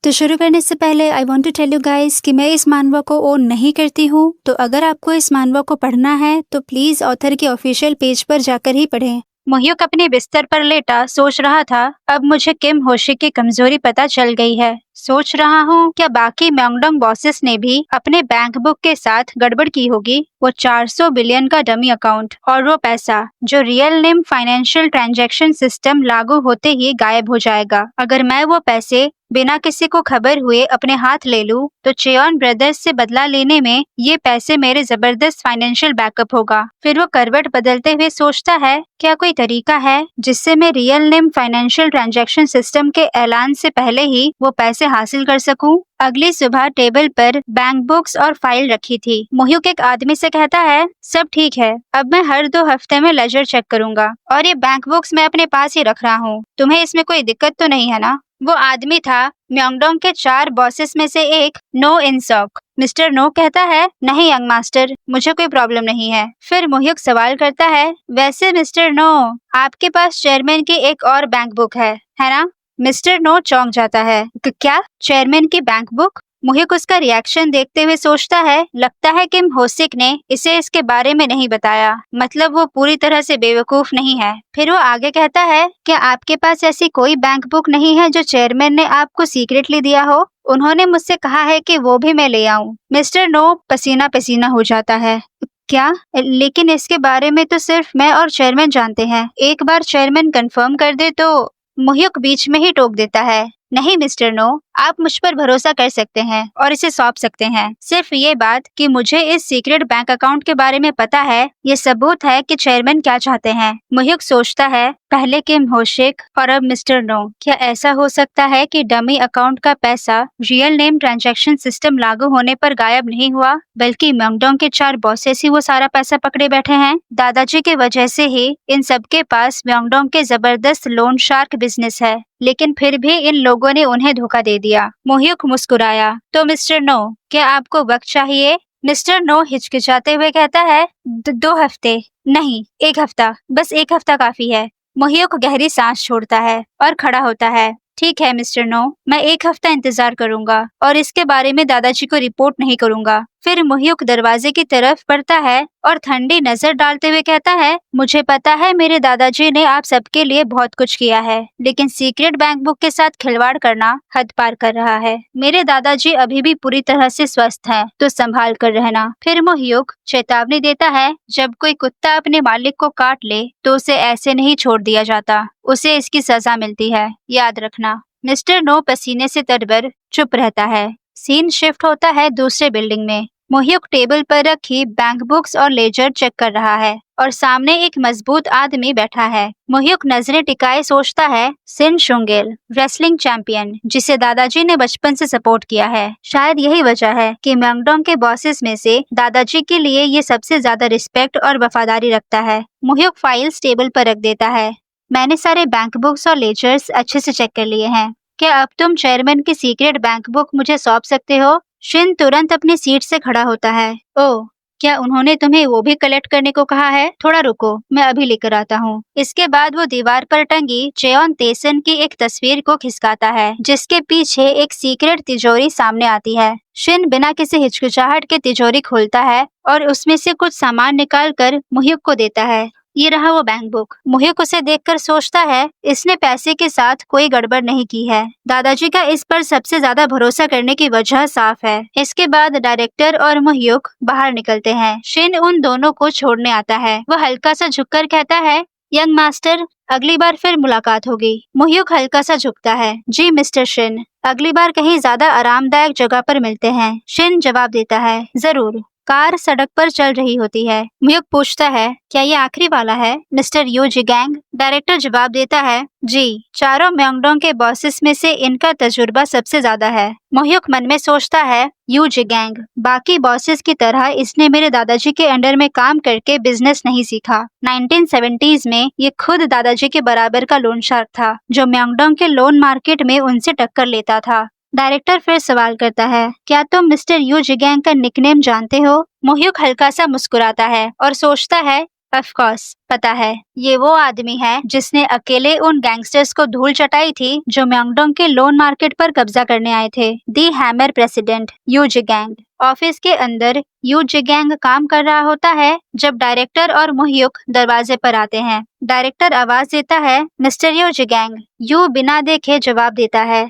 तो शुरू करने से पहले I want to tell you guys कि मैं इस मानवा को ओन नहीं करती हूँ, तो अगर आपको इस मानवा को पढ़ना है तो प्लीज ऑथर के ऑफिशियल पेज पर जाकर ही पढ़ें। मोह्युक अपने बिस्तर पर लेटा सोच रहा था, अब मुझे किम होशिक की कमजोरी पता चल गई है। सोच रहा हूँ क्या बाकी म्योंगडोंग बॉसेस ने भी अपने बैंक बुक के साथ गड़बड़ की होगी। वो 400 बिलियन का डमी अकाउंट और वो पैसा जो real name financial transaction system लागू होते ही गायब हो जाएगा। अगर मैं वो पैसे बिना किसी को खबर हुए अपने हाथ ले लूं, तो चेयोन ब्रदर्स से बदला लेने में ये पैसे मेरे जबरदस्त फाइनेंशियल बैकअप होगा। फिर वो करवट बदलते हुए सोचता है, क्या कोई तरीका है जिससे मैं real name financial transaction system के ऐलान से पहले ही वो पैसे हासिल कर सकूं। अगली सुबह टेबल पर बैंक बुक्स और फाइल रखी थी। मोह्युक एक आदमी से कहता है, सब ठीक है, अब मैं हर 2 हफ्ते में लेजर चेक करूंगा और ये बैंक बुक्स मैं अपने पास ही रख रहा हूँ। तुम्हें इसमें कोई दिक्कत तो नहीं है ना? वो आदमी था म्योंगडोंग के 4 बॉसेस में से एक नो इंसॉक। मिस्टर नो कहता है, नहीं यंग मास्टर, मुझे कोई प्रॉब्लम नहीं है। फिर मोह्युक सवाल करता है, वैसे मिस्टर नो, आपके पास चेयरमैन की एक और बैंक बुक है ना? मिस्टर नो चौंक जाता है, क्या चेयरमैन की बैंक बुक? मोह्युक उसका रिएक्शन देखते हुए सोचता है, लगता है किम होसिक ने इसे इसके बारे में नहीं बताया, मतलब वो पूरी तरह से बेवकूफ नहीं है। फिर वो आगे कहता है, क्या आपके पास ऐसी कोई बैंक बुक नहीं है जो चेयरमैन ने आपको सीक्रेटली दिया हो? उन्होंने मुझसे कहा है कि वो भी मैं ले आऊं। मिस्टर नो पसीना पसीना हो जाता है, क्या? लेकिन इसके बारे में तो सिर्फ मैं और चेयरमैन जानते हैं, एक बार चेयरमैन कंफर्म कर दे तो। मोह्युक बीच में ही टोक देता है, नहीं मिस्टर नो, आप मुझ पर भरोसा कर सकते हैं और इसे सौंप सकते हैं। सिर्फ ये बात कि मुझे इस सीक्रेट बैंक अकाउंट के बारे में पता है, ये सबूत है कि चेयरमैन क्या चाहते हैं। मोह्युक सोचता है, पहले किम होशिक और अब मिस्टर नो, क्या ऐसा हो सकता है कि डमी अकाउंट का पैसा रियल नेम ट्रांजैक्शन सिस्टम लागू होने पर गायब नहीं हुआ, बल्कि म्योंगडोंग के 4 बॉसेस ही वो सारा पैसा पकड़े बैठे हैं? दादाजी के वजह से ही इन सबके पास म्योंगडोंग के जबरदस्त लोन शार्क बिजनेस है, लेकिन फिर भी इन लोगों ने उन्हें धोखा दे दिया। मोह्युक मुस्कुराया, तो मिस्टर नो, क्या आपको वक्त चाहिए? मिस्टर नो हिचकिचाते हुए कहता है, 2 हफ्ते नहीं, 1 हफ्ता, बस 1 हफ्ता काफी है। मोह्युक गहरी सांस छोड़ता है और खड़ा होता है, ठीक है मिस्टर नो, मैं 1 हफ्ता इंतजार करूंगा और इसके बारे में दादाजी को रिपोर्ट नहीं करूंगा। फिर मोह्युक दरवाजे की तरफ बढ़ता है और ठंडी नजर डालते हुए कहता है, मुझे पता है मेरे दादाजी ने आप सबके लिए बहुत कुछ किया है, लेकिन सीक्रेट बैंक बुक के साथ खिलवाड़ करना हद पार कर रहा है। मेरे दादाजी अभी भी पूरी तरह से स्वस्थ हैं, तो संभाल कर रहना। फिर मोह्युक चेतावनी देता है, जब कोई कुत्ता अपने मालिक को काट ले तो उसे ऐसे नहीं छोड़ दिया जाता, उसे इसकी सजा मिलती है, याद रखना। मिस्टर नो पसीने से तरबतर चुप रहता है। सीन शिफ्ट होता है दूसरे बिल्डिंग में। मोह्युक टेबल पर रखी बैंक बुक्स और लेजर चेक कर रहा है और सामने एक मजबूत आदमी बैठा है। मोह्युक नजरें टिकाए सोचता है, सिन शुंगेल, रेसलिंग चैंपियन, जिसे दादाजी ने बचपन से सपोर्ट किया है। शायद यही वजह है कि म्योंगडोंग के बॉसेस में से दादाजी के लिए ये सबसे ज्यादा रिस्पेक्ट और वफादारी रखता है। मोह्युक फाइल्स टेबल पर रख देता है, मैंने सारे बैंक बुक्स और लेजर्स अच्छे से चेक कर लिए हैं। क्या अब तुम चेयरमैन की सीक्रेट बैंक बुक मुझे सौंप सकते हो? शिन तुरंत अपनी सीट से खड़ा होता है, ओह, क्या उन्होंने तुम्हें वो भी कलेक्ट करने को कहा है? थोड़ा रुको, मैं अभी लेकर आता हूँ। इसके बाद वो दीवार पर टंगी चेयोन तेसन की एक तस्वीर को खिसकाता है, जिसके पीछे एक सीक्रेट तिजोरी सामने आती है। शिन बिना किसी हिचकिचाहट के तिजोरी खोलता है और उसमें से कुछ सामान निकाल कर मोह्युक को देता है। ये रहा वो बैंक बुक। मोह्युक उसे देखकर सोचता है, इसने पैसे के साथ कोई गड़बड़ नहीं की है। दादाजी का इस पर सबसे ज्यादा भरोसा करने की वजह साफ है। इसके बाद डायरेक्टर और मोह्युक बाहर निकलते हैं। शिन उन दोनों को छोड़ने आता है। वो हल्का सा झुककर कहता है, यंग मास्टर, अगली बार फिर मुलाकात होगी। मोह्युक हल्का सा झुकता है, जी मिस्टर शिन, अगली बार कहीं ज्यादा आरामदायक जगह पर मिलते हैं। शिन जवाब देता है, जरूर। कार सड़क पर चल रही होती है। मोह्युक पूछता है, क्या ये आखिरी वाला है मिस्टर यू जिगैंग? डायरेक्टर जवाब देता है, जी, चारों म्योंगडोंग के बॉसेस में से इनका तजुर्बा सबसे ज्यादा है। मोह्युक मन में सोचता है, यू जिगैंग, बाकी बॉसेस की तरह इसने मेरे दादाजी के अंडर में काम करके बिजनेस नहीं सीखा। 1970s में ये खुद दादाजी के बराबर का लोन शार्क था, जो म्योंगडोंग के लोन मार्केट में उनसे टक्कर लेता था। डायरेक्टर फिर सवाल करता है, क्या तुम मिस्टर यू जिगैंग का निकनेम जानते हो? मोह्युक हल्का सा मुस्कुराता है और सोचता है, ऑफ कोर्स, पता है, ये वो आदमी है जिसने अकेले उन गैंगस्टर्स को धूल चटाई थी जो म्यांगडोंग के लोन मार्केट पर कब्जा करने आए थे। दी हैमर प्रेसिडेंट यू जिगैंग। ऑफिस के अंदर यू जिगैंग काम कर रहा होता है जब डायरेक्टर और मुह्युक दरवाजे पर आते हैं। डायरेक्टर आवाज देता है, मिस्टर यू जिगैंग। यू बिना देखे जवाब देता है,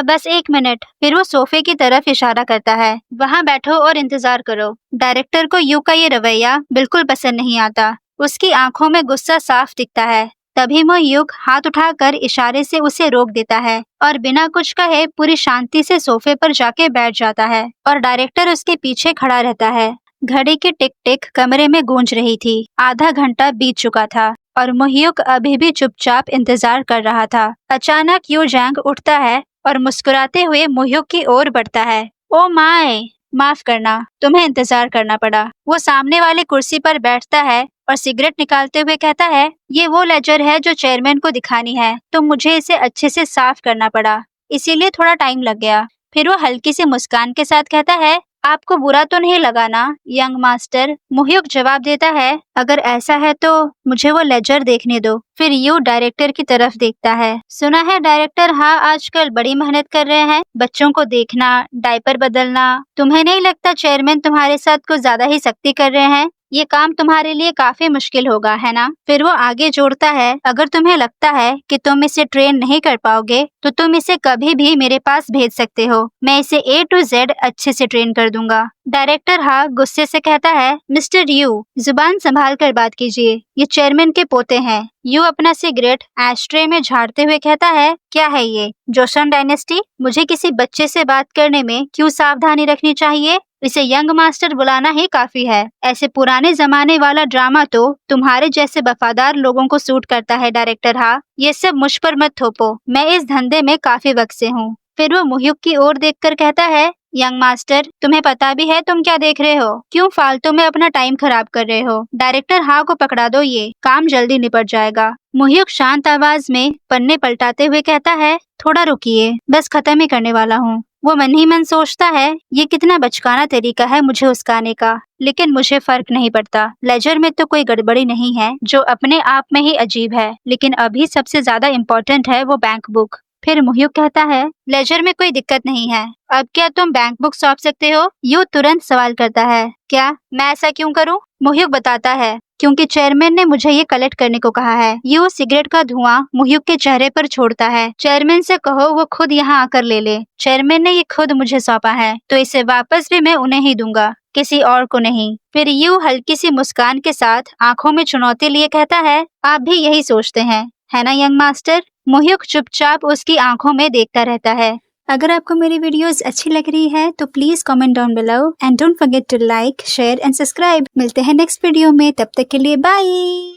बस 1 मिनट। फिर वो सोफे की तरफ इशारा करता है, वहाँ बैठो और इंतजार करो। डायरेक्टर को यू का ये रवैया बिल्कुल पसंद नहीं आता। उसकी आंखों में गुस्सा साफ दिखता है। तभी मुह्युक हाथ उठाकर इशारे से उसे रोक देता है और बिना कुछ कहे पूरी शांति से सोफे पर जाके बैठ जाता है और डायरेक्टर उसके पीछे खड़ा रहता है। घड़ी की टिक टिक कमरे में गूंज रही थी। आधा घंटा बीत चुका था और मुह्युक अभी भी चुपचाप इंतजार कर रहा था। अचानक यू जैंग उठता है और मुस्कुराते हुए मुह्युक की ओर बढ़ता है। ओ माय, माफ करना, तुम्हें इंतजार करना पड़ा। वो सामने वाली कुर्सी पर बैठता है और सिगरेट निकालते हुए कहता है, ये वो लेजर है जो चेयरमैन को दिखानी है, तो मुझे इसे अच्छे से साफ करना पड़ा, इसीलिए थोड़ा टाइम लग गया। फिर वो हल्की सी मुस्कान के साथ कहता है, आपको बुरा तो नहीं लगा ना यंग मास्टर? मुह्युक जवाब देता है, अगर ऐसा है तो मुझे वो लेजर देखने दो। फिर यू डायरेक्टर की तरफ देखता है। सुना है डायरेक्टर हाँ आजकल बड़ी मेहनत कर रहे हैं, बच्चों को देखना, डायपर बदलना। तुम्हें नहीं लगता चेयरमैन तुम्हारे साथ कुछ ज्यादा ही सख्ती कर रहे हैं? ये काम तुम्हारे लिए काफी मुश्किल होगा, है ना? फिर वो आगे जोड़ता है, अगर तुम्हें लगता है कि तुम इसे ट्रेन नहीं कर पाओगे तो तुम इसे कभी भी मेरे पास भेज सकते हो। मैं इसे A to Z अच्छे से ट्रेन कर दूंगा। डायरेक्टर हाँ गुस्से से कहता है, मिस्टर यू, जुबान संभाल कर बात कीजिए, ये चेयरमैन के पोते हैं। यू अपना सिगरेट एस्ट्रे में झाड़ते हुए कहता है, क्या है ये, जोशन डायनेस्टी? मुझे किसी बच्चे से बात करने में क्यों सावधानी रखनी चाहिए? इसे यंग मास्टर बुलाना ही काफी है। ऐसे पुराने जमाने वाला ड्रामा तो तुम्हारे जैसे वफादार लोगों को सूट करता है डायरेक्टर हाँ। ये सब मुझ पर मत थोपो, मैं इस धंधे में काफी वक्त से हूँ। फिर वो मुह्युक की ओर देखकर कहता है, यंग मास्टर, तुम्हें पता भी है तुम क्या देख रहे हो? क्यों फालतू में अपना टाइम खराब कर रहे हो? डायरेक्टर हाँ को पकड़ा दो, ये काम जल्दी निपट जाएगा। मुह्युक शांत आवाज में पन्ने पलटाते हुए कहता है, थोड़ा रुकिए, बस खत्म ही करने वाला हूँ। वो मन ही मन सोचता है, ये कितना बचकाना तरीका है मुझे उस्काने का, लेकिन मुझे फर्क नहीं पड़ता। लेजर में तो कोई गड़बड़ी नहीं है जो अपने आप में ही अजीब है, लेकिन अभी सबसे ज्यादा इम्पोर्टेंट है वो बैंक बुक। फिर मुह्युक कहता है, लेजर में कोई दिक्कत नहीं है, अब क्या तुम बैंक बुक सौंप सकते हो? यू तुरंत सवाल करता है, क्या मैं ऐसा क्यों करूं? मुह्युक बताता है, क्योंकि चेयरमैन ने मुझे ये कलेक्ट करने को कहा है। यू सिगरेट का धुआं मुह्युक के चेहरे पर छोड़ता है। चेयरमैन से कहो वो खुद यहाँ आकर ले ले। चेयरमैन ने ये खुद मुझे सौंपा है, तो इसे वापस भी मैं उन्हें ही दूंगा, किसी और को नहीं। फिर यू हल्की सी मुस्कान के साथ आंखों में चुनौती लिए कहता है, आप भी यही सोचते हैं, है ना यंग मास्टर? मुह्युक चुपचाप उसकी आंखों में देखता रहता है। अगर आपको मेरी वीडियोस अच्छी लग रही है तो please comment down below and don't forget to like, share and subscribe. मिलते हैं नेक्स्ट वीडियो में, तब तक के लिए बाय।